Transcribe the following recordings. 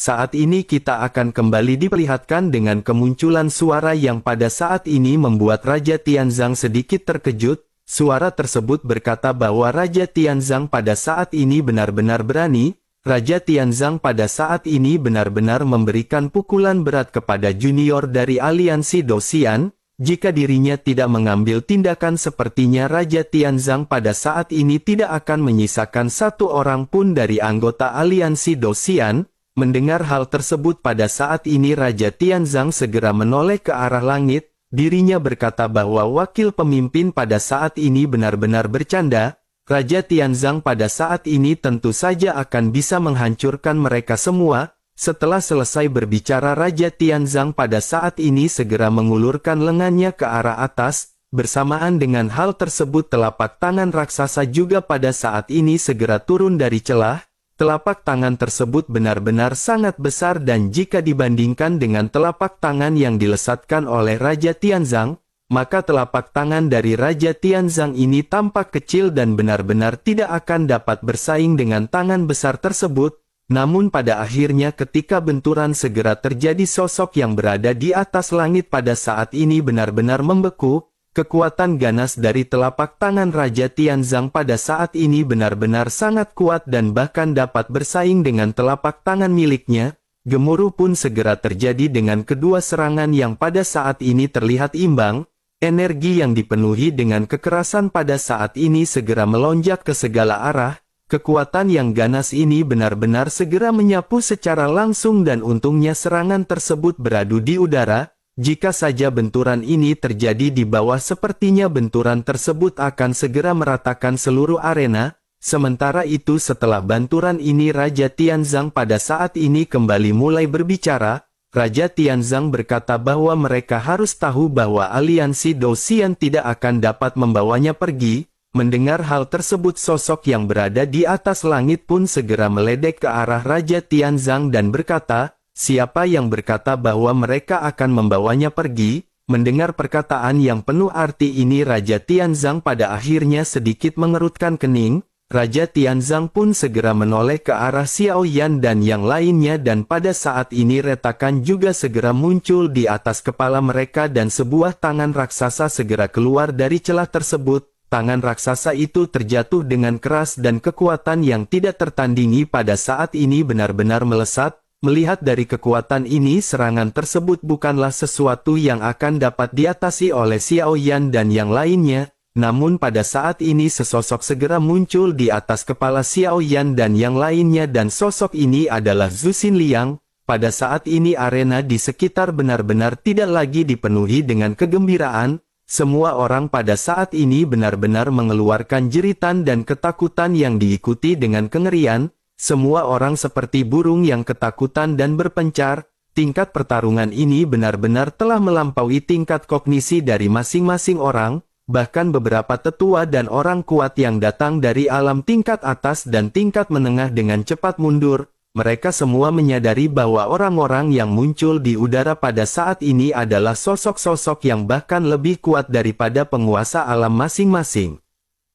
Saat ini kita akan kembali diperlihatkan dengan kemunculan suara yang pada saat ini membuat Raja Tianzang sedikit terkejut. Suara tersebut berkata bahwa Raja Tianzang pada saat ini benar-benar berani. Raja Tianzang pada saat ini benar-benar memberikan pukulan berat kepada junior dari aliansi Dosian. Jika dirinya tidak mengambil tindakan sepertinya Raja Tianzang pada saat ini tidak akan menyisakan satu orang pun dari anggota aliansi Dosian. Mendengar hal tersebut pada saat ini Raja Tianzang segera menoleh ke arah langit. Dirinya berkata bahwa wakil pemimpin pada saat ini benar-benar bercanda. Raja Tianzang pada saat ini tentu saja akan bisa menghancurkan mereka semua. Setelah selesai berbicara Raja Tianzang pada saat ini segera mengulurkan lengannya ke arah atas. Bersamaan dengan hal tersebut telapak tangan raksasa juga pada saat ini segera turun dari celah. Telapak tangan tersebut benar-benar sangat besar dan jika dibandingkan dengan telapak tangan yang dilesatkan oleh Raja Tianzang, maka telapak tangan dari Raja Tianzang ini tampak kecil dan benar-benar tidak akan dapat bersaing dengan tangan besar tersebut. Namun pada akhirnya ketika benturan segera terjadi sosok yang berada di atas langit pada saat ini benar-benar membeku. Kekuatan ganas dari telapak tangan Raja Tianzang pada saat ini benar-benar sangat kuat dan bahkan dapat bersaing dengan telapak tangan miliknya. Gemuruh pun segera terjadi dengan kedua serangan yang pada saat ini terlihat imbang. Energi yang dipenuhi dengan kekerasan pada saat ini segera melonjak ke segala arah. Kekuatan yang ganas ini benar-benar segera menyapu secara langsung dan untungnya serangan tersebut beradu di udara. Jika saja benturan ini terjadi di bawah sepertinya benturan tersebut akan segera meratakan seluruh arena. Sementara itu setelah benturan ini Raja Tianzang pada saat ini kembali mulai berbicara. Raja Tianzang berkata bahwa mereka harus tahu bahwa aliansi Dosian tidak akan dapat membawanya pergi. Mendengar hal tersebut sosok yang berada di atas langit pun segera meledek ke arah Raja Tianzang dan berkata, siapa yang berkata bahwa mereka akan membawanya pergi? Mendengar perkataan yang penuh arti ini Raja Tianzang pada akhirnya sedikit mengerutkan kening. Raja Tianzang pun segera menoleh ke arah Xiao Yan dan yang lainnya dan pada saat ini retakan juga segera muncul di atas kepala mereka dan sebuah tangan raksasa segera keluar dari celah tersebut. Tangan raksasa itu terjatuh dengan keras dan kekuatan yang tidak tertandingi pada saat ini benar-benar melesat. Melihat dari kekuatan ini serangan tersebut bukanlah sesuatu yang akan dapat diatasi oleh Xiao Yan dan yang lainnya. Namun pada saat ini sesosok segera muncul di atas kepala Xiao Yan dan yang lainnya dan sosok ini adalah Zhu Xinliang. Pada saat ini arena di sekitar benar-benar tidak lagi dipenuhi dengan kegembiraan. Semua orang pada saat ini benar-benar mengeluarkan jeritan dan ketakutan yang diikuti dengan kengerian. Semua orang seperti burung yang ketakutan dan berpencar. Tingkat pertarungan ini benar-benar telah melampaui tingkat kognisi dari masing-masing orang. Bahkan beberapa tetua dan orang kuat yang datang dari alam tingkat atas dan tingkat menengah dengan cepat mundur. Mereka semua menyadari bahwa orang-orang yang muncul di udara pada saat ini adalah sosok-sosok yang bahkan lebih kuat daripada penguasa alam masing-masing.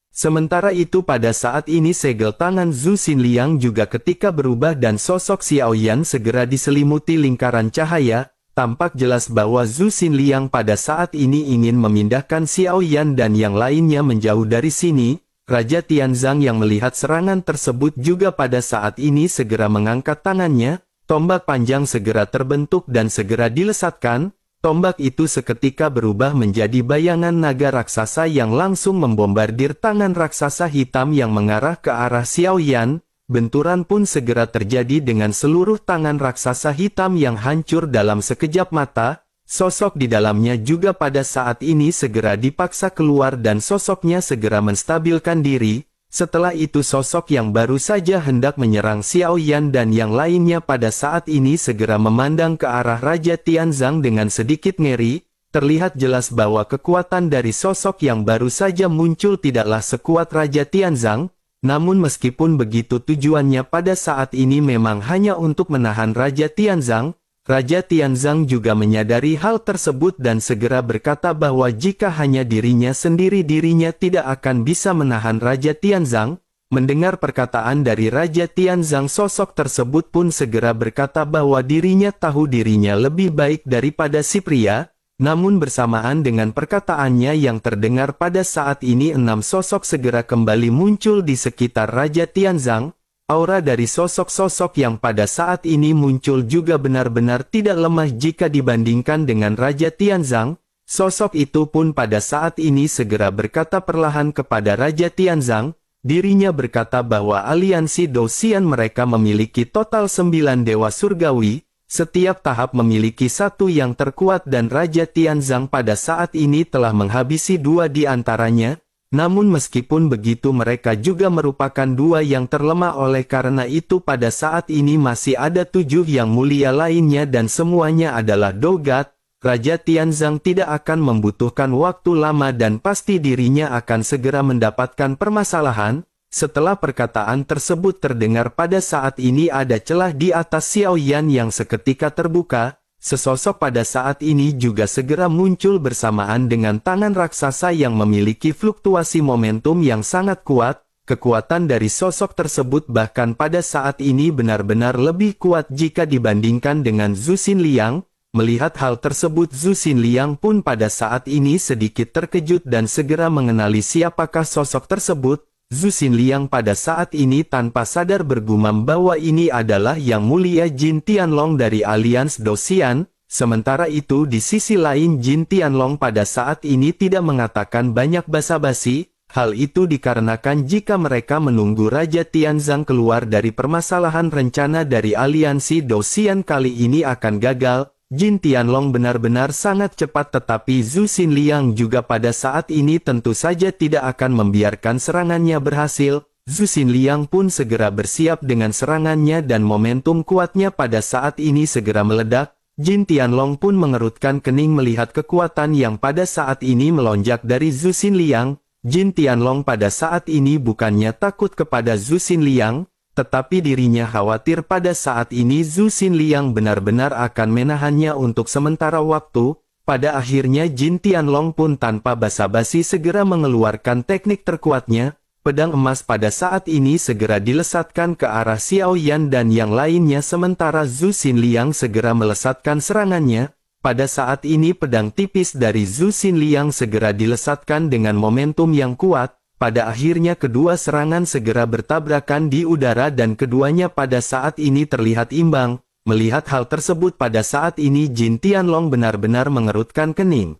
Sementara itu pada saat ini segel tangan Zhu Xinliang juga ketika berubah dan sosok Xiao Yan segera diselimuti lingkaran cahaya. Tampak jelas bahwa Zhu Xinliang pada saat ini ingin memindahkan Xiao Yan dan yang lainnya menjauh dari sini. Raja Tianzang yang melihat serangan tersebut juga pada saat ini segera mengangkat tangannya. Tombak panjang segera terbentuk dan segera dilesatkan. Tombak itu seketika berubah menjadi bayangan naga raksasa yang langsung membombardir tangan raksasa hitam yang mengarah ke arah Xiao Yan. Benturan pun segera terjadi dengan seluruh tangan raksasa hitam yang hancur dalam sekejap mata. Sosok di dalamnya juga pada saat ini segera dipaksa keluar dan sosoknya segera menstabilkan diri. Setelah itu sosok yang baru saja hendak menyerang Xiao Yan dan yang lainnya pada saat ini segera memandang ke arah Raja Tianzang dengan sedikit ngeri. Terlihat jelas bahwa kekuatan dari sosok yang baru saja muncul tidaklah sekuat Raja Tianzang. Namun meskipun begitu tujuannya pada saat ini memang hanya untuk menahan Raja Tianzang. Raja Tianzang juga menyadari hal tersebut dan segera berkata bahwa jika hanya dirinya sendiri dirinya tidak akan bisa menahan Raja Tianzang. Mendengar perkataan dari Raja Tianzang, sosok tersebut pun segera berkata bahwa dirinya tahu dirinya lebih baik daripada si pria. Namun bersamaan dengan perkataannya yang terdengar pada saat ini, 6 sosok segera kembali muncul di sekitar Raja Tianzang. Aura dari sosok-sosok yang pada saat ini muncul juga benar-benar tidak lemah jika dibandingkan dengan Raja Tianzang. Sosok itu pun pada saat ini segera berkata perlahan kepada Raja Tianzang. Dirinya berkata bahwa aliansi Dosian mereka memiliki total 9 dewa surgawi, setiap tahap memiliki satu yang terkuat dan Raja Tianzang pada saat ini telah menghabisi 2 di antaranya. Namun meskipun begitu mereka juga merupakan 2 yang terlemah, oleh karena itu pada saat ini masih ada 7 yang mulia lainnya dan semuanya adalah Dogat. Raja Tianzang tidak akan membutuhkan waktu lama dan pasti dirinya akan segera mendapatkan permasalahan. Setelah perkataan tersebut terdengar pada saat ini ada celah di atas Xiao Yan yang seketika terbuka. Sesosok pada saat ini juga segera muncul bersamaan dengan tangan raksasa yang memiliki fluktuasi momentum yang sangat kuat. Kekuatan dari sosok tersebut bahkan pada saat ini benar-benar lebih kuat jika dibandingkan dengan Zhu Xinliang. Melihat hal tersebut, Zhu Xinliang pun pada saat ini sedikit terkejut dan segera mengenali siapakah sosok tersebut. Zhu Xinliang pada saat ini tanpa sadar bergumam bahwa ini adalah Yang Mulia Jin Tianlong dari Alians Dosian. Sementara itu di sisi lain Jin Tianlong pada saat ini tidak mengatakan banyak basa-basi. Hal itu dikarenakan jika mereka menunggu Raja Tianzang keluar dari permasalahan, rencana dari aliansi Dosian kali ini akan gagal. Jin Tianlong benar-benar sangat cepat, tetapi Zhu Xinliang juga pada saat ini tentu saja tidak akan membiarkan serangannya berhasil. Zhu Xinliang pun segera bersiap dengan serangannya dan momentum kuatnya pada saat ini segera meledak. Jin Tianlong pun mengerutkan kening melihat kekuatan yang pada saat ini melonjak dari Zhu Xinliang. Jin Tianlong pada saat ini bukannya takut kepada Zhu Xinliang, tetapi dirinya khawatir pada saat ini Zhu Xinliang benar-benar akan menahannya untuk sementara waktu. Pada akhirnya Jin Tianlong pun tanpa basa-basi segera mengeluarkan teknik terkuatnya. Pedang emas pada saat ini segera dilesatkan ke arah Xiao Yan dan yang lainnya, sementara Zhu Xinliang segera melesatkan serangannya. Pada saat ini pedang tipis dari Zhu Xinliang segera dilesatkan dengan momentum yang kuat. Pada akhirnya kedua serangan segera bertabrakan di udara dan keduanya pada saat ini terlihat imbang. Melihat hal tersebut pada saat ini Jin Tianlong benar-benar mengerutkan kening.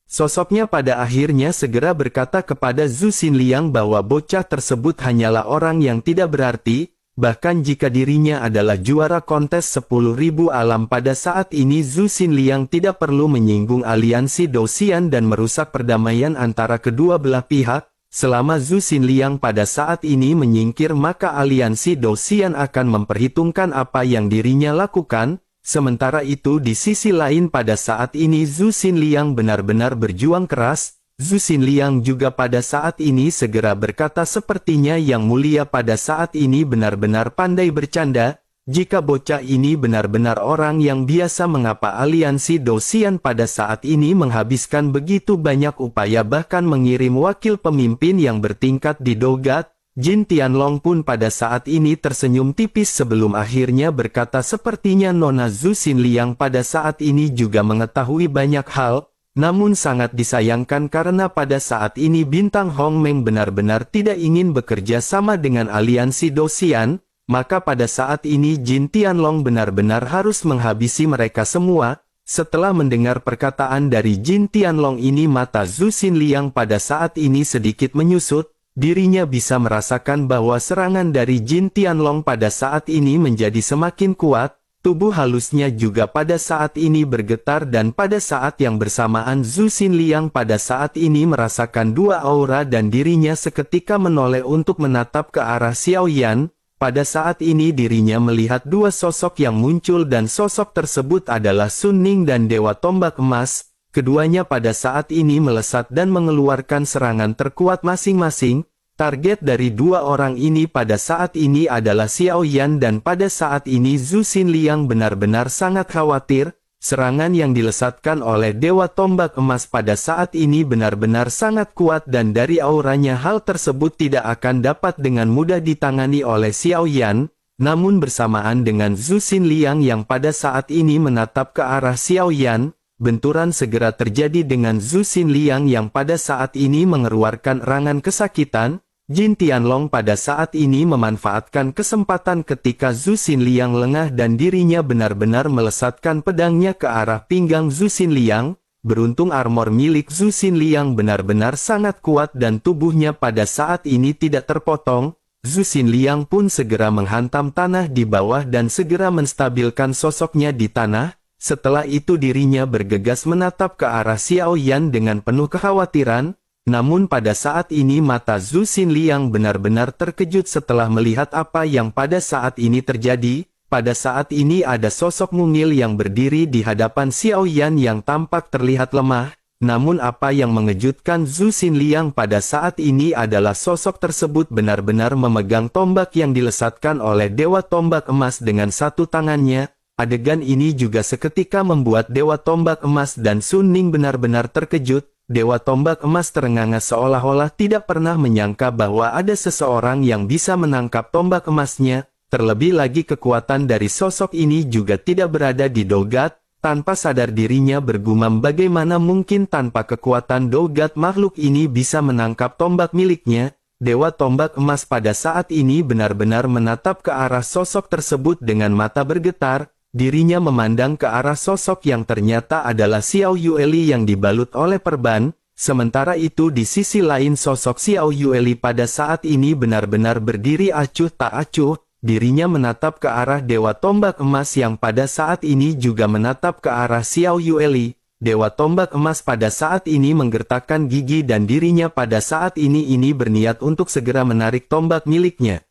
Sosoknya pada akhirnya segera berkata kepada Zhu Xinliang bahwa bocah tersebut hanyalah orang yang tidak berarti, bahkan jika dirinya adalah juara kontes 10.000 alam. Pada saat ini Zhu Xinliang tidak perlu menyinggung aliansi Dosian dan merusak perdamaian antara kedua belah pihak. Selama Zhu Xinliang pada saat ini menyingkir, maka aliansi Dosian akan memperhitungkan apa yang dirinya lakukan. Sementara itu di sisi lain pada saat ini Zhu Xinliang benar-benar berjuang keras. Zhu Xinliang juga pada saat ini segera berkata, sepertinya Yang Mulia pada saat ini benar-benar pandai bercanda. Jika bocah ini benar-benar orang yang biasa, mengapa aliansi Dosian pada saat ini menghabiskan begitu banyak upaya bahkan mengirim wakil pemimpin yang bertingkat di Dogat? Jin Tianlong pun pada saat ini tersenyum tipis sebelum akhirnya berkata, sepertinya Nona Zhu Xinliang pada saat ini juga mengetahui banyak hal, namun sangat disayangkan karena pada saat ini Bintang Hong Meng benar-benar tidak ingin bekerja sama dengan aliansi Dosian. Maka pada saat ini Jin Tianlong benar-benar harus menghabisi mereka semua. Setelah mendengar perkataan dari Jin Tianlong ini, mata Zhu Xinliang pada saat ini sedikit menyusut. Dirinya bisa merasakan bahwa serangan dari Jin Tianlong pada saat ini menjadi semakin kuat. Tubuh halusnya juga pada saat ini bergetar dan pada saat yang bersamaan Zhu Xinliang pada saat ini merasakan 2 aura dan dirinya seketika menoleh untuk menatap ke arah Xiao Yan. Pada saat ini dirinya melihat 2 sosok yang muncul dan sosok tersebut adalah Sun Ning dan Dewa Tombak Emas. Keduanya pada saat ini melesat dan mengeluarkan serangan terkuat masing-masing. Target dari 2 orang ini pada saat ini adalah Xiao Yan dan pada saat ini Zhu Xinliang benar-benar sangat khawatir. serangan yang dilesatkan oleh Dewa Tombak Emas pada saat ini benar-benar sangat kuat dan dari auranya hal tersebut tidak akan dapat dengan mudah ditangani oleh Xiao Yan. Namun bersamaan dengan Zhu Xinliang yang pada saat ini menatap ke arah Xiao Yan, benturan segera terjadi dengan Zhu Xinliang yang pada saat ini mengeluarkan erangan kesakitan. Jin Tianlong pada saat ini memanfaatkan kesempatan ketika Zhu Xinliang lengah dan dirinya benar-benar melesatkan pedangnya ke arah pinggang Zhu Xinliang. Beruntung armor milik Zhu Xinliang benar-benar sangat kuat dan tubuhnya pada saat ini tidak terpotong. Zhu Xinliang pun segera menghantam tanah di bawah dan segera menstabilkan sosoknya di tanah. Setelah itu dirinya bergegas menatap ke arah Xiao Yan dengan penuh kekhawatiran. Namun pada saat ini mata Zhu Xinliang benar-benar terkejut setelah melihat apa yang pada saat ini terjadi. Pada saat ini ada sosok mungil yang berdiri di hadapan Xiao Yan yang tampak terlihat lemah. Namun apa yang mengejutkan Zhu Xinliang pada saat ini adalah sosok tersebut benar-benar memegang tombak yang dilesatkan oleh Dewa Tombak Emas dengan satu tangannya. Adegan ini juga seketika membuat Dewa Tombak Emas dan Sun Ning benar-benar terkejut. Dewa Tombak Emas terengah-engah seolah-olah tidak pernah menyangka bahwa ada seseorang yang bisa menangkap tombak emasnya. Terlebih lagi kekuatan dari sosok ini juga tidak berada di Dogat. Tanpa sadar dirinya bergumam bagaimana mungkin tanpa kekuatan Dogat makhluk ini bisa menangkap tombak miliknya. Dewa Tombak Emas pada saat ini benar-benar menatap ke arah sosok tersebut dengan mata bergetar. Dirinya memandang ke arah sosok yang ternyata adalah Xiao Yueli yang dibalut oleh perban. Sementara itu di sisi lain sosok Xiao Yueli pada saat ini benar-benar berdiri acuh tak acuh. Dirinya menatap ke arah Dewa Tombak Emas yang pada saat ini juga menatap ke arah Xiao Yueli. Dewa Tombak Emas pada saat ini menggertakkan gigi dan dirinya pada saat ini berniat untuk segera menarik tombak miliknya.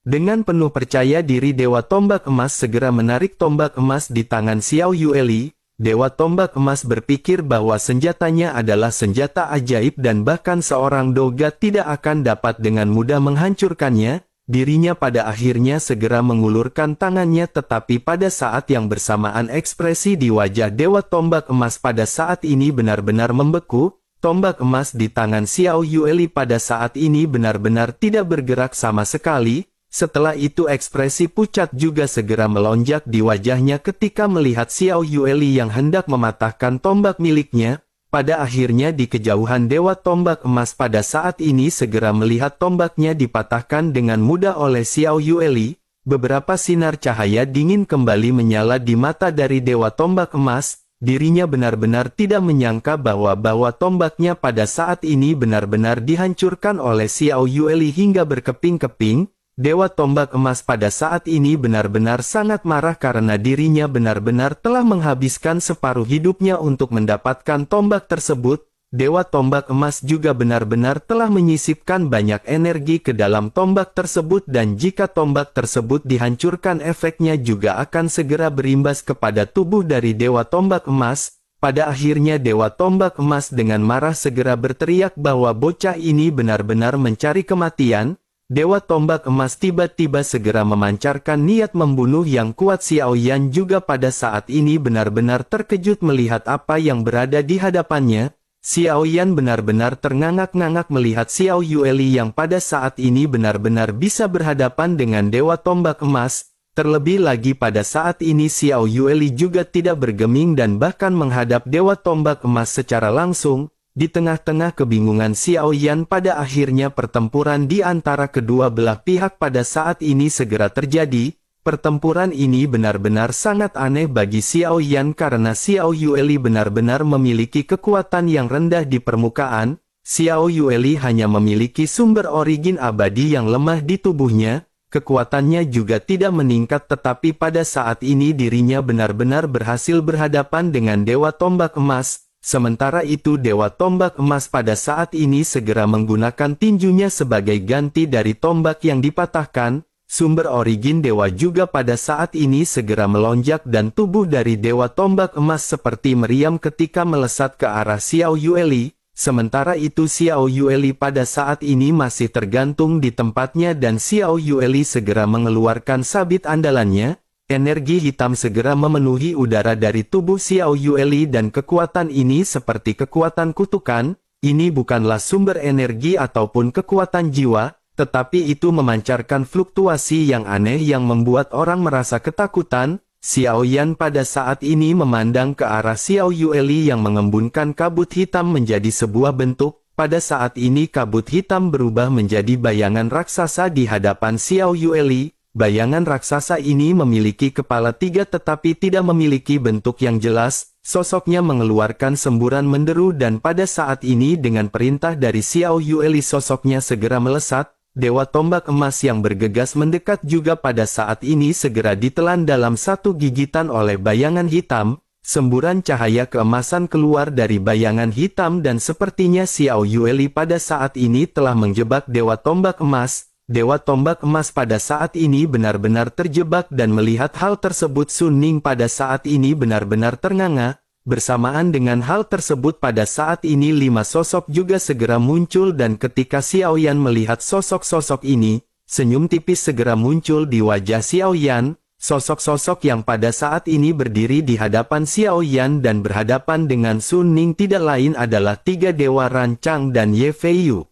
Dengan penuh percaya diri Dewa Tombak Emas segera menarik tombak emas di tangan Xiao Yueli. Dewa Tombak Emas berpikir bahwa senjatanya adalah senjata ajaib dan bahkan seorang Dogat tidak akan dapat dengan mudah menghancurkannya. Dirinya pada akhirnya segera mengulurkan tangannya tetapi pada saat yang bersamaan ekspresi di wajah Dewa Tombak Emas pada saat ini benar-benar membeku. Tombak emas di tangan Xiao Yueli pada saat ini benar-benar tidak bergerak sama sekali. Setelah itu ekspresi pucat juga segera melonjak di wajahnya ketika melihat Xiao Yueli yang hendak mematahkan tombak miliknya. Pada akhirnya di kejauhan Dewa Tombak Emas pada saat ini segera melihat tombaknya dipatahkan dengan mudah oleh Xiao Yueli. Beberapa sinar cahaya dingin kembali menyala di mata dari Dewa Tombak Emas. Dirinya benar-benar tidak menyangka bahwa tombaknya pada saat ini benar-benar dihancurkan oleh Xiao Yueli hingga berkeping-keping. Dewa Tombak Emas pada saat ini benar-benar sangat marah karena dirinya benar-benar telah menghabiskan separuh hidupnya untuk mendapatkan tombak tersebut. Dewa Tombak Emas juga benar-benar telah menyisipkan banyak energi ke dalam tombak tersebut dan jika tombak tersebut dihancurkan efeknya juga akan segera berimbas kepada tubuh dari Dewa Tombak Emas. Pada akhirnya Dewa Tombak Emas dengan marah segera berteriak bahwa bocah ini benar-benar mencari kematian. Dewa Tombak Emas tiba-tiba segera memancarkan niat membunuh yang kuat. Xiao Yan juga pada saat ini benar-benar terkejut melihat apa yang berada di hadapannya. Xiao Yan benar-benar terngangak-ngangak melihat Xiao Yueli yang pada saat ini benar-benar bisa berhadapan dengan Dewa Tombak Emas. Terlebih lagi pada saat ini Xiao Yueli juga tidak bergeming dan bahkan menghadap Dewa Tombak Emas secara langsung. Di tengah-tengah kebingungan Xiao Yan pada akhirnya pertempuran di antara kedua belah pihak pada saat ini segera terjadi. Pertempuran ini benar-benar sangat aneh bagi Xiao Yan karena Xiao Yueli benar-benar memiliki kekuatan yang rendah di permukaan. Xiao Yueli hanya memiliki sumber origin abadi yang lemah di tubuhnya. Kekuatannya juga tidak meningkat tetapi pada saat ini dirinya benar-benar berhasil berhadapan dengan Dewa Tombak Emas. Sementara itu Dewa Tombak Emas pada saat ini segera menggunakan tinjunya sebagai ganti dari tombak yang dipatahkan. Sumber origin dewa juga pada saat ini segera melonjak dan tubuh dari Dewa Tombak Emas seperti meriam ketika melesat ke arah Xiao Yueli. Sementara itu Xiao Yueli pada saat ini masih tergantung di tempatnya dan Xiao Yueli segera mengeluarkan sabit andalannya. Energi hitam segera memenuhi udara dari tubuh Xiao Yueli dan kekuatan ini seperti kekuatan kutukan. Ini bukanlah sumber energi ataupun kekuatan jiwa, tetapi itu memancarkan fluktuasi yang aneh yang membuat orang merasa ketakutan. Xiao Yan pada saat ini memandang ke arah Xiao Yueli yang mengembunkan kabut hitam menjadi sebuah bentuk. Pada saat ini kabut hitam berubah menjadi bayangan raksasa di hadapan Xiao Yueli. Bayangan raksasa ini memiliki kepala 3 tetapi tidak memiliki bentuk yang jelas. Sosoknya mengeluarkan semburan menderu dan pada saat ini dengan perintah dari Xiao Yueli sosoknya segera melesat. Dewa tombak emas yang bergegas mendekat juga pada saat ini segera ditelan dalam satu gigitan oleh bayangan hitam. Semburan cahaya keemasan keluar dari bayangan hitam dan sepertinya Xiao Yueli pada saat ini telah menjebak Dewa Tombak Emas. Dewa Tombak Emas pada saat ini benar-benar terjebak dan melihat hal tersebut Sun Ning pada saat ini benar-benar ternganga. Bersamaan dengan hal tersebut pada saat ini 5 sosok juga segera muncul dan ketika Xiao Yan melihat sosok-sosok ini, senyum tipis segera muncul di wajah Xiao Yan. Sosok-sosok yang pada saat ini berdiri di hadapan Xiao Yan dan berhadapan dengan Sun Ning tidak lain adalah 3 dewa Rancang dan Ye Feiyu.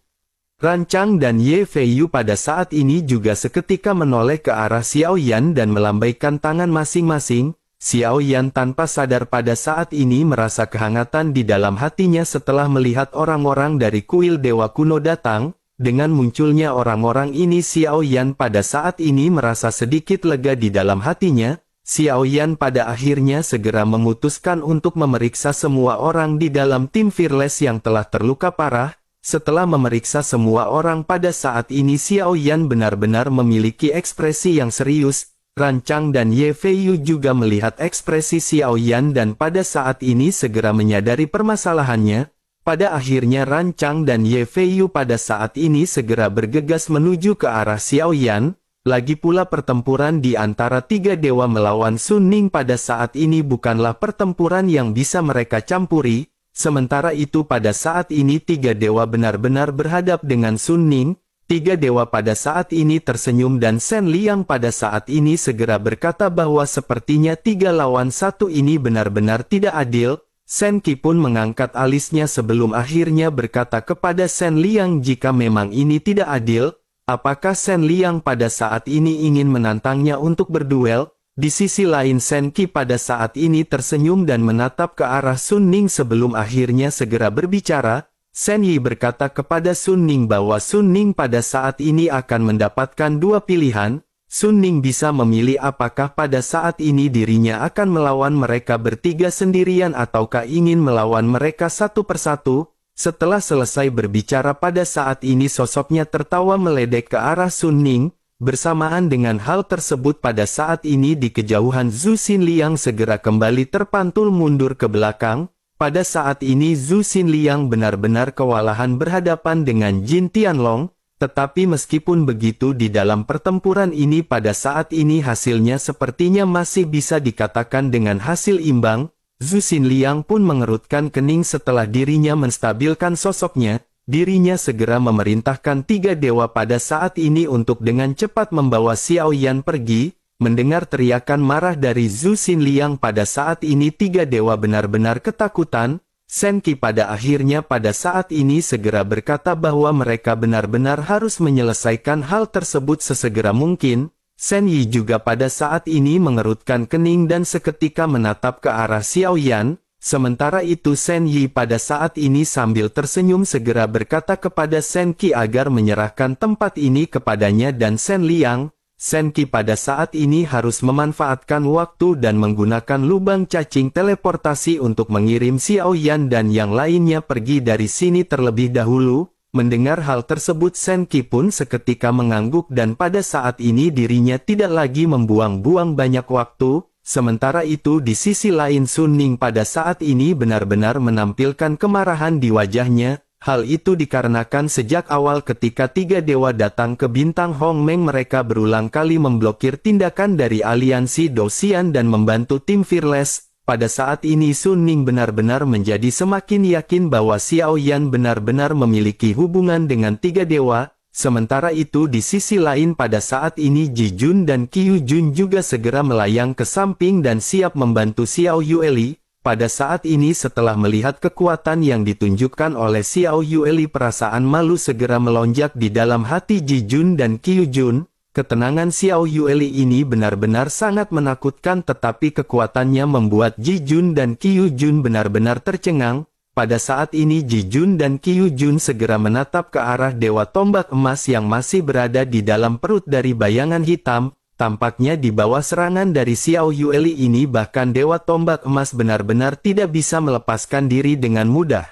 Rancang dan Ye Feiyu pada saat ini juga seketika menoleh ke arah Xiao Yan dan melambaikan tangan masing-masing. Xiao Yan tanpa sadar pada saat ini merasa kehangatan di dalam hatinya setelah melihat orang-orang dari kuil Dewa Kuno datang. Dengan munculnya orang-orang ini Xiao Yan pada saat ini merasa sedikit lega di dalam hatinya. Xiao Yan pada akhirnya segera memutuskan untuk memeriksa semua orang di dalam tim Fearless yang telah terluka parah. Setelah memeriksa semua orang pada saat ini Xiao Yan benar-benar memiliki ekspresi yang serius. Rancang dan Ye Feiyu juga melihat ekspresi Xiao Yan dan pada saat ini segera menyadari permasalahannya. Pada akhirnya Rancang dan Ye Feiyu pada saat ini segera bergegas menuju ke arah Xiao Yan. Lagi pula pertempuran di antara 3 dewa melawan Sun Ning pada saat ini bukanlah pertempuran yang bisa mereka campuri. Sementara itu pada saat ini 3 dewa benar-benar berhadap dengan Sun Ning. 3 dewa pada saat ini tersenyum dan Shen Liang pada saat ini segera berkata bahwa sepertinya 3 lawan 1 ini benar-benar tidak adil. Shen Qi pun mengangkat alisnya sebelum akhirnya berkata kepada Shen Liang jika memang ini tidak adil, apakah Shen Liang pada saat ini ingin menantangnya untuk berduel? Di sisi lain Shen Qi pada saat ini tersenyum dan menatap ke arah Sun Ning sebelum akhirnya segera berbicara. Shen Yi berkata kepada Sun Ning bahwa Sun Ning pada saat ini akan mendapatkan 2 pilihan. Sun Ning bisa memilih apakah pada saat ini dirinya akan melawan mereka bertiga sendirian ataukah ingin melawan mereka satu persatu. Setelah selesai berbicara pada saat ini sosoknya tertawa meledek ke arah Sun Ning. Bersamaan dengan hal tersebut pada saat ini di kejauhan Zhu Xinliang segera kembali terpantul mundur ke belakang. Pada saat ini Zhu Xinliang benar-benar kewalahan berhadapan dengan Jin Tianlong. Tetapi meskipun begitu di dalam pertempuran ini pada saat ini hasilnya sepertinya masih bisa dikatakan dengan hasil imbang. Zhu Xinliang pun mengerutkan kening setelah dirinya menstabilkan sosoknya. Dirinya segera memerintahkan 3 dewa pada saat ini untuk dengan cepat membawa Xiao Yan pergi. Mendengar teriakan marah dari Zhu Xinliang pada saat ini 3 dewa benar-benar ketakutan. Shen Qi pada akhirnya pada saat ini segera berkata bahwa mereka benar-benar harus menyelesaikan hal tersebut sesegera mungkin. Shen Yi juga pada saat ini mengerutkan kening dan seketika menatap ke arah Xiao Yan. Sementara itu Shen Yi pada saat ini sambil tersenyum segera berkata kepada Shen Qi agar menyerahkan tempat ini kepadanya dan Shen Liang. Shen Qi pada saat ini harus memanfaatkan waktu dan menggunakan lubang cacing teleportasi untuk mengirim Xiao Yan dan yang lainnya pergi dari sini terlebih dahulu. Mendengar hal tersebut Shen Qi pun seketika mengangguk dan pada saat ini dirinya tidak lagi membuang-buang banyak waktu. Sementara itu di sisi lain Sun Ning pada saat ini benar-benar menampilkan kemarahan di wajahnya. Hal itu dikarenakan sejak awal ketika 3 dewa datang ke bintang Hong Meng mereka berulang kali memblokir tindakan dari aliansi Dosian dan membantu tim Fearless. Pada saat ini Sun Ning benar-benar menjadi semakin yakin bahwa Xiao Yan benar-benar memiliki hubungan dengan 3 dewa. Sementara itu di sisi lain pada saat ini Ji Jun dan Qiu Jun juga segera melayang ke samping dan siap membantu Xiao Yueli. Pada saat ini setelah melihat kekuatan yang ditunjukkan oleh Xiao Yueli, perasaan malu segera melonjak di dalam hati Ji Jun dan Qiu Jun. Ketenangan Xiao Yueli ini benar-benar sangat menakutkan, tetapi kekuatannya membuat Ji Jun dan Qiu Jun benar-benar tercengang. Pada saat ini Ji Jun dan Qiu Jun segera menatap ke arah Dewa Tombak Emas yang masih berada di dalam perut dari bayangan hitam. Tampaknya di bawah serangan dari Xiao Yueli ini bahkan Dewa Tombak Emas benar-benar tidak bisa melepaskan diri dengan mudah.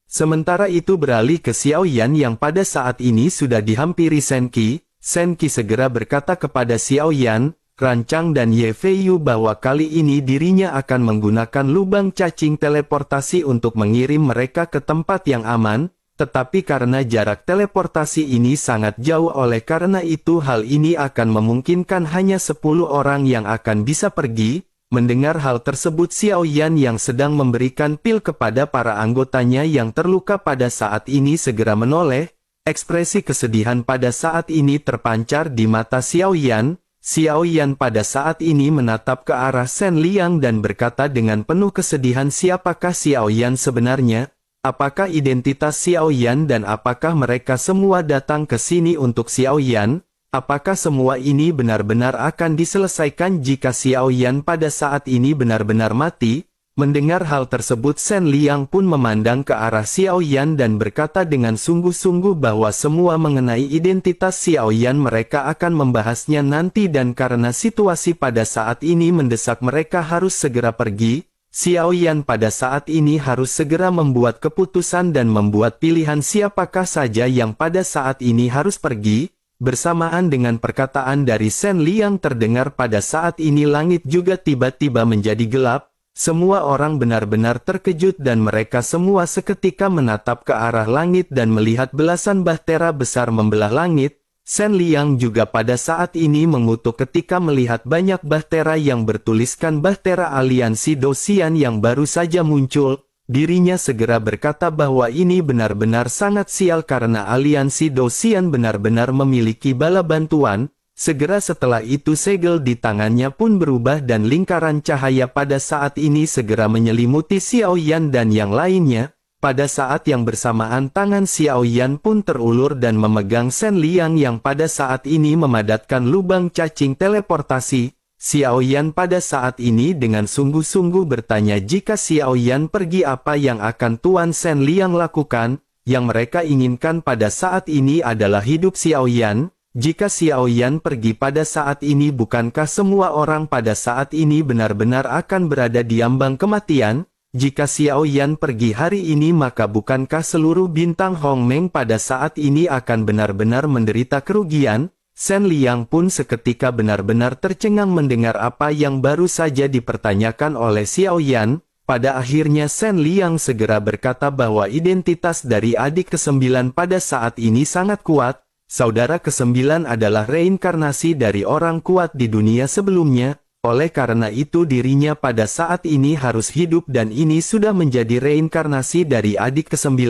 Sementara itu beralih ke Xiao Yan yang pada saat ini sudah dihampiri Shen Qi. Shen Qi segera berkata kepada Xiao Yan, Rancang dan Ye Feiyu bahwa kali ini dirinya akan menggunakan lubang cacing teleportasi untuk mengirim mereka ke tempat yang aman, tetapi karena jarak teleportasi ini sangat jauh, oleh karena itu hal ini akan memungkinkan hanya 10 orang yang akan bisa pergi. Mendengar hal tersebut Xiao Yan yang sedang memberikan pil kepada para anggotanya yang terluka pada saat ini segera menoleh. Ekspresi kesedihan pada saat ini terpancar di mata Xiao Yan. Xiao Yan pada saat ini menatap ke arah Shen Liang dan berkata dengan penuh kesedihan, siapakah Xiao Yan sebenarnya? Apakah identitas Xiao Yan dan apakah mereka semua datang ke sini untuk Xiao Yan? Apakah semua ini benar-benar akan diselesaikan jika Xiao Yan pada saat ini benar-benar mati? Mendengar hal tersebut Shen Liang pun memandang ke arah Xiao Yan dan berkata dengan sungguh-sungguh bahwa semua mengenai identitas Xiao Yan mereka akan membahasnya nanti, dan karena situasi pada saat ini mendesak mereka harus segera pergi. Xiao Yan pada saat ini harus segera membuat keputusan dan membuat pilihan siapakah saja yang pada saat ini harus pergi. Bersamaan dengan perkataan dari Shen Liang terdengar pada saat ini langit juga tiba-tiba menjadi gelap. Semua orang benar-benar terkejut dan mereka semua seketika menatap ke arah langit dan melihat belasan bahtera besar membelah langit. Shen Liang juga pada saat ini mengutuk ketika melihat banyak bahtera yang bertuliskan Bahtera Aliansi Dosian yang baru saja muncul. Dirinya segera berkata bahwa ini benar-benar sangat sial karena Aliansi Dosian benar-benar memiliki bala bantuan. Segera setelah itu segel di tangannya pun berubah dan lingkaran cahaya pada saat ini segera menyelimuti Xiao Yan dan yang lainnya. Pada saat yang bersamaan tangan Xiao Yan pun terulur dan memegang Shen Liang yang pada saat ini memadatkan lubang cacing teleportasi. Xiao Yan pada saat ini dengan sungguh-sungguh bertanya jika Xiao Yan pergi apa yang akan Tuan Shen Liang lakukan. Yang mereka inginkan pada saat ini adalah hidup Xiao Yan. Jika Xiao Yan pergi pada saat ini, bukankah semua orang pada saat ini benar-benar akan berada di ambang kematian? Jika Xiao Yan pergi hari ini, maka bukankah seluruh bintang Hongmeng pada saat ini akan benar-benar menderita kerugian? Shen Liang pun seketika benar-benar tercengang mendengar apa yang baru saja dipertanyakan oleh Xiao Yan. Pada akhirnya Shen Liang segera berkata bahwa identitas dari adik ke-9 pada saat ini sangat kuat. Saudara ke-9 adalah reinkarnasi dari orang kuat di dunia sebelumnya, oleh karena itu dirinya pada saat ini harus hidup dan ini sudah menjadi reinkarnasi dari adik ke-9.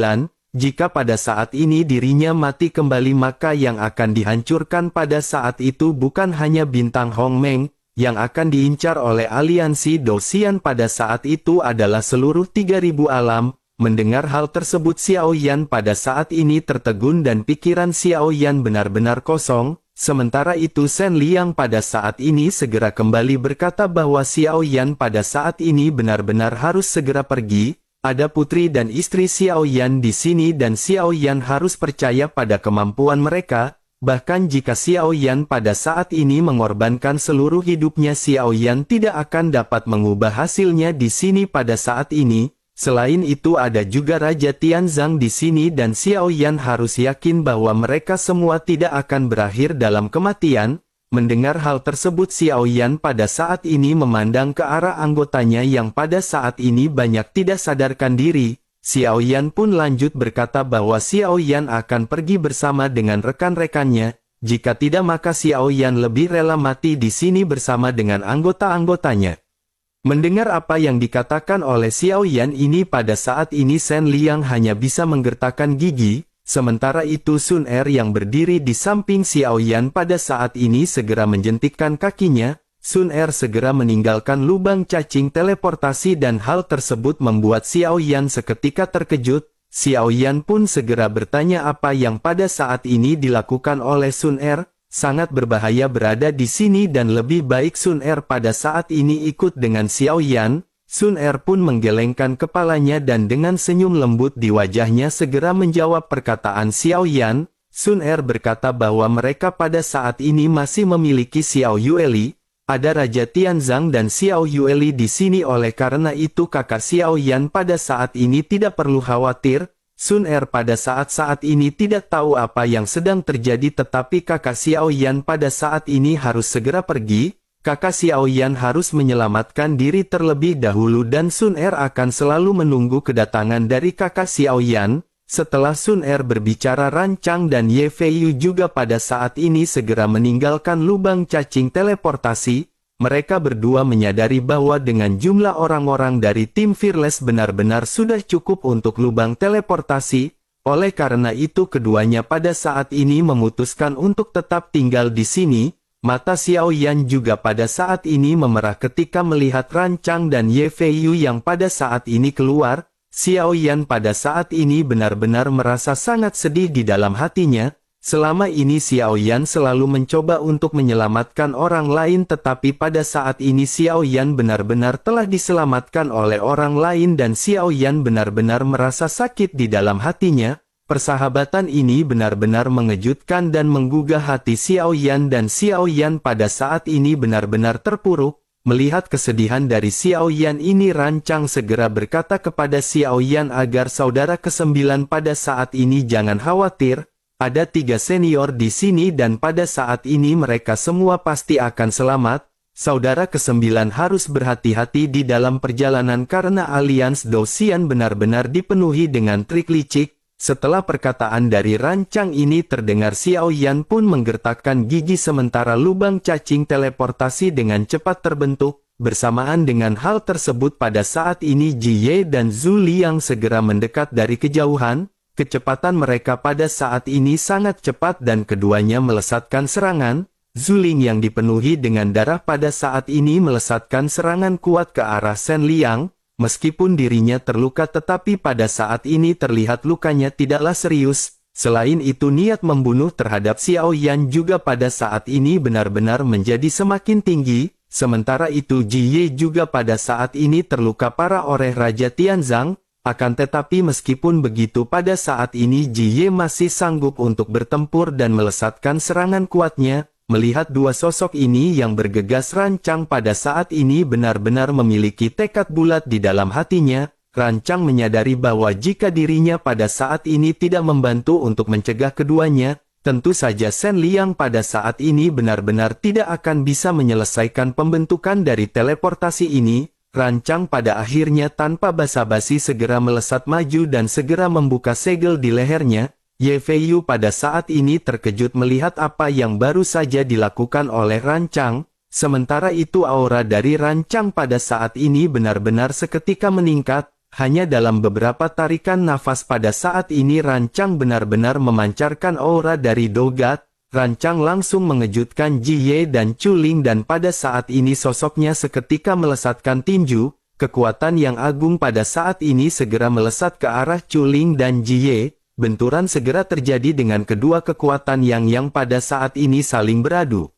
Jika pada saat ini dirinya mati kembali, maka yang akan dihancurkan pada saat itu bukan hanya bintang Hongmeng, yang akan diincar oleh aliansi Dosian pada saat itu adalah seluruh 3000 alam. Mendengar hal tersebut Xiao Yan pada saat ini tertegun dan pikiran Xiao Yan benar-benar kosong. Sementara itu Shen Liang pada saat ini segera kembali berkata bahwa Xiao Yan pada saat ini benar-benar harus segera pergi. Ada putri dan istri Xiao Yan di sini dan Xiao Yan harus percaya pada kemampuan mereka. Bahkan jika Xiao Yan pada saat ini mengorbankan seluruh hidupnya, Xiao Yan tidak akan dapat mengubah hasilnya di sini pada saat ini. Selain itu ada juga Raja Tianzang di sini dan Xiao Yan harus yakin bahwa mereka semua tidak akan berakhir dalam kematian. Mendengar hal tersebut Xiao Yan pada saat ini memandang ke arah anggotanya yang pada saat ini banyak tidak sadarkan diri. Xiao Yan pun lanjut berkata bahwa Xiao Yan akan pergi bersama dengan rekan-rekannya. Jika tidak maka Xiao Yan lebih rela mati di sini bersama dengan anggota-anggotanya. Mendengar apa yang dikatakan oleh Xiao Yan ini pada saat ini Shen Liang hanya bisa menggertakkan gigi. Sementara itu Sun Er yang berdiri di samping Xiao Yan pada saat ini segera menjentikkan kakinya. Sun Er segera meninggalkan lubang cacing teleportasi dan hal tersebut membuat Xiao Yan seketika terkejut. Xiao Yan pun segera bertanya apa yang pada saat ini dilakukan oleh Sun Er. Sangat berbahaya berada di sini dan lebih baik Sun Er pada saat ini ikut dengan Xiao Yan. Sun Er pun menggelengkan kepalanya dan dengan senyum lembut di wajahnya segera menjawab perkataan Xiao Yan. Sun Er berkata bahwa mereka pada saat ini masih memiliki Xiao Yueli. Ada Raja Tianzang dan Xiao Yueli di sini oleh karena itu kakak Xiao Yan pada saat ini tidak perlu khawatir. Sun Er pada saat ini tidak tahu apa yang sedang terjadi tetapi kakak Xiao Yan pada saat ini harus segera pergi. Kakak Xiao Yan harus menyelamatkan diri terlebih dahulu dan Sun Er akan selalu menunggu kedatangan dari kakak Xiao Yan. Setelah Sun Er berbicara Rancang dan Ye Feiyu juga pada saat ini segera meninggalkan lubang cacing teleportasi. Mereka berdua menyadari bahwa dengan jumlah orang-orang dari tim Fearless benar-benar sudah cukup untuk lubang teleportasi. Oleh karena itu keduanya pada saat ini memutuskan untuk tetap tinggal di sini. Mata Xiao Yan juga pada saat ini memerah ketika melihat Rancang dan Ye Feiyu yang pada saat ini keluar. Xiao Yan pada saat ini benar-benar merasa sangat sedih di dalam hatinya. Selama ini Xiao Yan selalu mencoba untuk menyelamatkan orang lain tetapi pada saat ini Xiao Yan benar-benar telah diselamatkan oleh orang lain dan Xiao Yan benar-benar merasa sakit di dalam hatinya. Persahabatan ini benar-benar mengejutkan dan menggugah hati Xiao Yan dan Xiao Yan pada saat ini benar-benar terpuruk. Melihat kesedihan dari Xiao Yan ini Rancang segera berkata kepada Xiao Yan agar saudara ke-9 pada saat ini jangan khawatir. Ada 3 senior di sini dan pada saat ini mereka semua pasti akan selamat. Saudara ke-9 harus berhati-hati di dalam perjalanan karena alians Dosian benar-benar dipenuhi dengan trik licik. Setelah perkataan dari Rancang ini terdengar Xiao Yan pun menggertakkan gigi sementara lubang cacing teleportasi dengan cepat terbentuk. Bersamaan dengan hal tersebut pada saat ini Ji Ye dan Zhu Liang segera mendekat dari kejauhan. Kecepatan mereka pada saat ini sangat cepat dan keduanya melesatkan serangan. Zhu Ling yang dipenuhi dengan darah pada saat ini melesatkan serangan kuat ke arah Shen Liang. Meskipun dirinya terluka tetapi pada saat ini terlihat lukanya tidaklah serius. Selain itu niat membunuh terhadap Xiao Yan juga pada saat ini benar-benar menjadi semakin tinggi. Sementara itu Ji Ye juga pada saat ini terluka parah oleh Raja Tianzang. Akan tetapi meskipun begitu pada saat ini Ji Ye masih sanggup untuk bertempur dan melesatkan serangan kuatnya. Melihat dua sosok ini yang bergegas Rancang pada saat ini benar-benar memiliki tekad bulat di dalam hatinya. Rancang menyadari bahwa jika dirinya pada saat ini tidak membantu untuk mencegah keduanya, tentu saja Shen Liang pada saat ini benar-benar tidak akan bisa menyelesaikan pembentukan dari teleportasi ini. Rancang pada akhirnya tanpa basa-basi segera melesat maju dan segera membuka segel di lehernya. Ye Feiyu pada saat ini terkejut melihat apa yang baru saja dilakukan oleh Rancang. Sementara itu aura dari Rancang pada saat ini benar-benar seketika meningkat. Hanya dalam beberapa tarikan nafas pada saat ini Rancang benar-benar memancarkan aura dari Dogat. Rancang langsung mengejutkan Ji Ye dan Chu Ling dan pada saat ini sosoknya seketika melesatkan tinju. Kekuatan yang agung pada saat ini segera melesat ke arah Chu Ling dan Ji Ye. Benturan segera terjadi dengan kedua kekuatan yang pada saat ini saling beradu.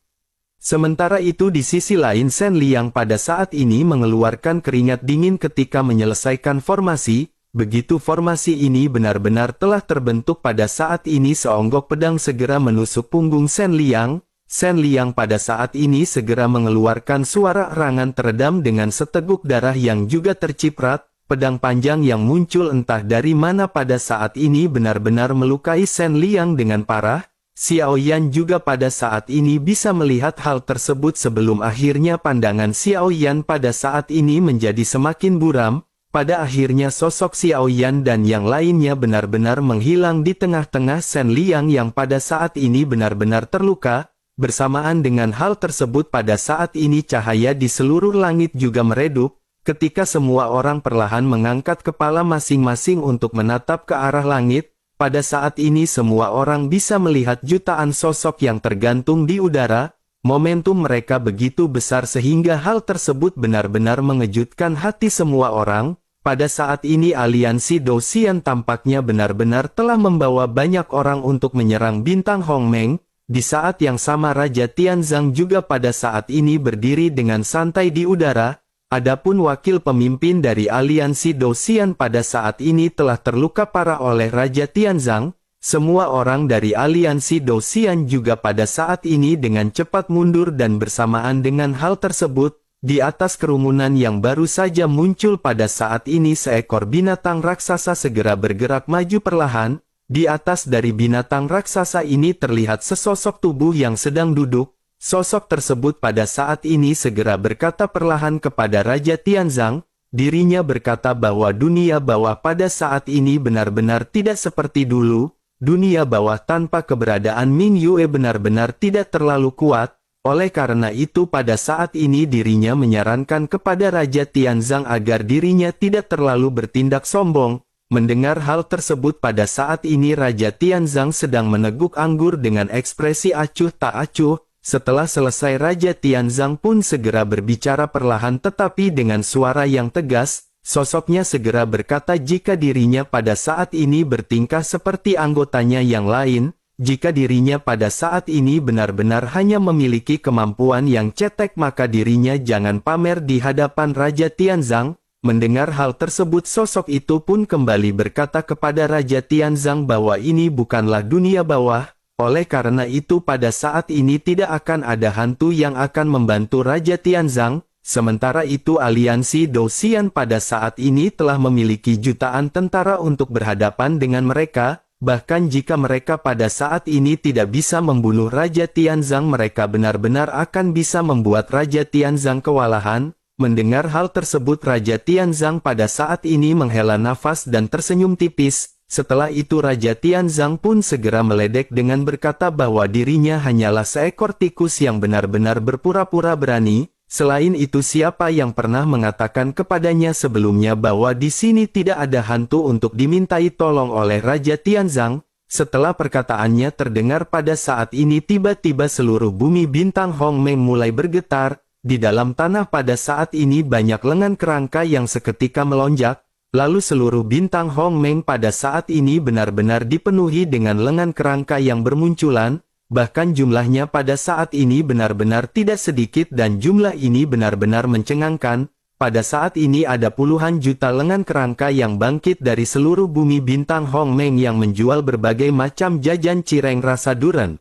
Sementara itu di sisi lain Shen Liang pada saat ini mengeluarkan keringat dingin ketika menyelesaikan formasi. Begitu formasi ini benar-benar telah terbentuk pada saat ini seonggok pedang segera menusuk punggung Shen Liang. Shen Liang pada saat ini segera mengeluarkan suara erangan teredam dengan seteguk darah yang juga terciprat. Pedang panjang yang muncul entah dari mana pada saat ini benar-benar melukai Shen Liang dengan parah. Xiao Yan juga pada saat ini bisa melihat hal tersebut sebelum akhirnya pandangan Xiao Yan pada saat ini menjadi semakin buram. Pada akhirnya sosok Xiao Yan dan yang lainnya benar-benar menghilang di tengah-tengah Shen Liang yang pada saat ini benar-benar terluka. Bersamaan dengan hal tersebut pada saat ini cahaya di seluruh langit juga meredup. Ketika semua orang perlahan mengangkat kepala masing-masing untuk menatap ke arah langit, pada saat ini semua orang bisa melihat jutaan sosok yang tergantung di udara. Momentum mereka begitu besar sehingga hal tersebut benar-benar mengejutkan hati semua orang. Pada saat ini aliansi Dou-Xian tampaknya benar-benar telah membawa banyak orang untuk menyerang bintang Hongmeng. Di saat yang sama Raja Tianzang juga pada saat ini berdiri dengan santai di udara. Adapun wakil pemimpin dari aliansi Dou-Xian pada saat ini telah terluka parah oleh Raja Tianzang. Semua orang dari aliansi Dou-Xian juga pada saat ini dengan cepat mundur dan bersamaan dengan hal tersebut, di atas kerumunan yang baru saja muncul pada saat ini seekor binatang raksasa segera bergerak maju perlahan. Di atas dari binatang raksasa ini terlihat sesosok tubuh yang sedang duduk. Sosok tersebut pada saat ini segera berkata perlahan kepada Raja Tianzang. Dirinya berkata bahwa dunia bawah pada saat ini benar-benar tidak seperti dulu. Dunia bawah tanpa keberadaan Ming Yue benar-benar tidak terlalu kuat. Oleh karena itu pada saat ini dirinya menyarankan kepada Raja Tianzang agar dirinya tidak terlalu bertindak sombong. Mendengar hal tersebut pada saat ini Raja Tianzang sedang meneguk anggur dengan ekspresi acuh tak acuh. Setelah selesai Raja Tianzang pun segera berbicara perlahan tetapi dengan suara yang tegas. Sosoknya segera berkata jika dirinya pada saat ini bertingkah seperti anggotanya yang lain. Jika dirinya pada saat ini benar-benar hanya memiliki kemampuan yang cetek maka dirinya jangan pamer di hadapan Raja Tianzang. Mendengar hal tersebut sosok itu pun kembali berkata kepada Raja Tianzang bahwa ini bukanlah dunia bawah. Oleh karena itu pada saat ini tidak akan ada hantu yang akan membantu Raja Tianzang. Sementara itu aliansi Dou-Xian pada saat ini telah memiliki jutaan tentara untuk berhadapan dengan mereka. Bahkan jika mereka pada saat ini tidak bisa membunuh Raja Tianzang mereka benar-benar akan bisa membuat Raja Tianzang kewalahan. Mendengar hal tersebut Raja Tianzang pada saat ini menghela nafas dan tersenyum tipis. Setelah itu Raja Tianzang pun segera meledek dengan berkata bahwa dirinya hanyalah seekor tikus yang benar-benar berpura-pura berani. Selain itu siapa yang pernah mengatakan kepadanya sebelumnya bahwa di sini tidak ada hantu untuk dimintai tolong oleh Raja Tianzang? Setelah perkataannya terdengar pada saat ini tiba-tiba seluruh bumi bintang Hongmeng mulai bergetar. Di dalam tanah pada saat ini banyak lengan kerangka yang seketika melonjak. Lalu seluruh bintang Hongmeng pada saat ini benar-benar dipenuhi dengan lengan kerangka yang bermunculan. Bahkan jumlahnya pada saat ini benar-benar tidak sedikit dan jumlah ini benar-benar mencengangkan. Pada saat ini ada puluhan juta lengan kerangka yang bangkit dari seluruh bumi bintang Hongmeng yang menjual berbagai macam jajan cireng rasa durian.